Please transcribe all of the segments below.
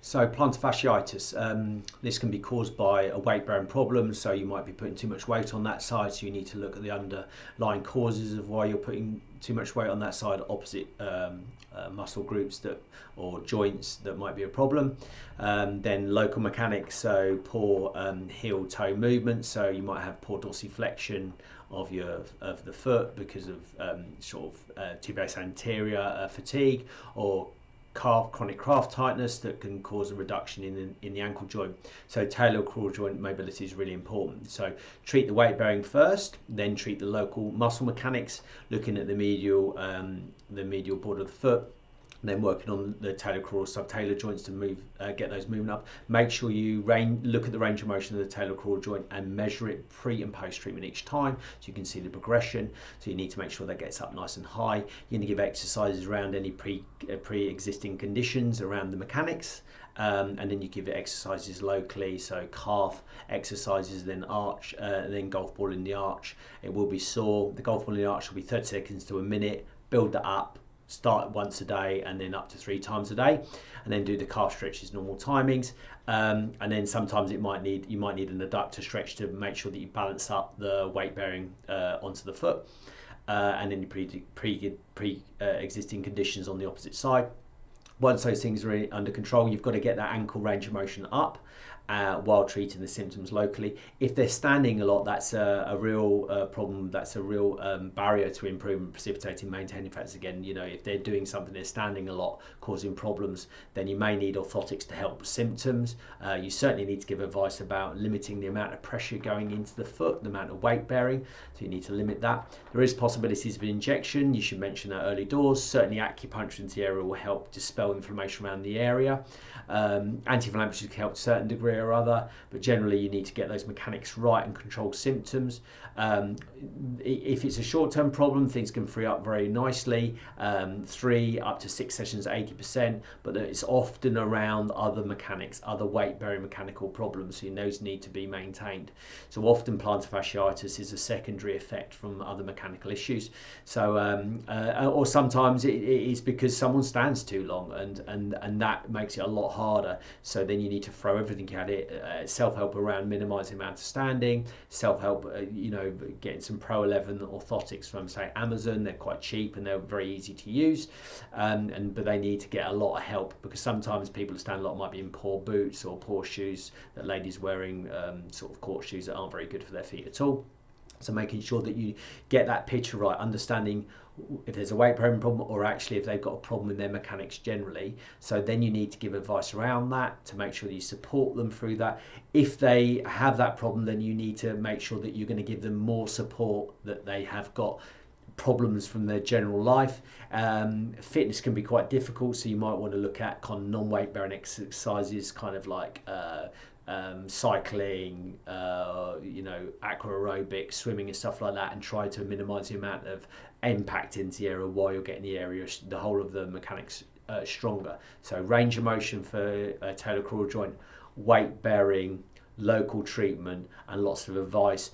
So plantar fasciitis, this can be caused by a weight bearing problem, so you might be putting too much weight on that side, so you need to look at the underlying causes of why you're putting too much weight on that side, opposite muscle groups that or joints that might be a problem. Then local mechanics, so poor heel toe movement, so you might have poor dorsiflexion of the foot because of tibialis anterior fatigue, or chronic calf tightness that can cause a reduction in the ankle joint. So talocrural joint mobility is really important. So treat the weight bearing first, then treat the local muscle mechanics, looking at the medial board of the foot, then working on the talocrural subtalar joints to get those moving up. Make sure you look at the range of motion of the talocrural joint and measure it pre and post treatment each time, so you can see the progression. So you need to make sure that gets up nice and high. You need to give exercises around any pre-existing conditions around the mechanics, and then you give it exercises locally, so calf exercises, then arch, then golf ball in the arch. It will be sore. The golf ball in the arch will be 30 seconds to a minute. Build that up. Start once a day and then up to 3 times a day, and then do the calf stretches normal timings, and then sometimes you might need an adductor stretch to make sure that you balance up the weight bearing onto the foot, and then existing conditions on the opposite side. Once those things are under control, you've got to get that ankle range of motion up while treating the symptoms locally. If they're standing a lot, that's a real problem. That's a real barrier to improvement, precipitating maintaining factors. Again, if they're doing something, they're standing a lot, causing problems, then you may need orthotics to help with symptoms. You certainly need to give advice about limiting the amount of pressure going into the foot, the amount of weight bearing, so you need to limit that. There is possibilities of an injection. You should mention that early doors. Certainly acupuncture into the area will help dispel inflammation around the area. Anti-inflammatories can help to a certain degree or other, but generally you need to get those mechanics right and control symptoms. If it's a short-term problem, things can free up very nicely, 3 up to 6 sessions, 80%, but it's often around other mechanics, other weight-bearing mechanical problems, so those need to be maintained. So often plantar fasciitis is a secondary effect from other mechanical issues. So or sometimes it is because someone stands too long, and that makes it a lot harder. So then you need to throw everything at it. Self-help around minimizing the amount of standing, self-help, getting some Pro 11 orthotics from, say, Amazon. They're quite cheap and they're very easy to use, but they need to get a lot of help, because sometimes people who stand a lot might be in poor boots or poor shoes, that ladies wearing sort of court shoes that aren't very good for their feet at all. So making sure that you get that picture right, understanding if there's a weight bearing problem, or actually if they've got a problem in their mechanics generally. So then you need to give advice around that to make sure that you support them through that. If they have that problem, then you need to make sure that you're going to give them more support, that they have got problems from their general life. Fitness can be quite difficult, so you might want to look at kind of non-weight bearing exercises, kind of like cycling, aqua aerobics, swimming and stuff like that, and try to minimize the amount of impact into the area while you're getting the whole of the mechanics stronger. So range of motion for talocrural joint, weight bearing, local treatment, and lots of advice.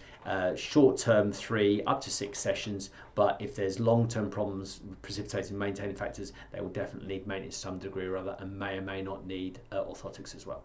Short term 3 up to 6 sessions, but if there's long term problems precipitating maintaining factors, they will definitely need maintenance to some degree or other, and may or may not need orthotics as well.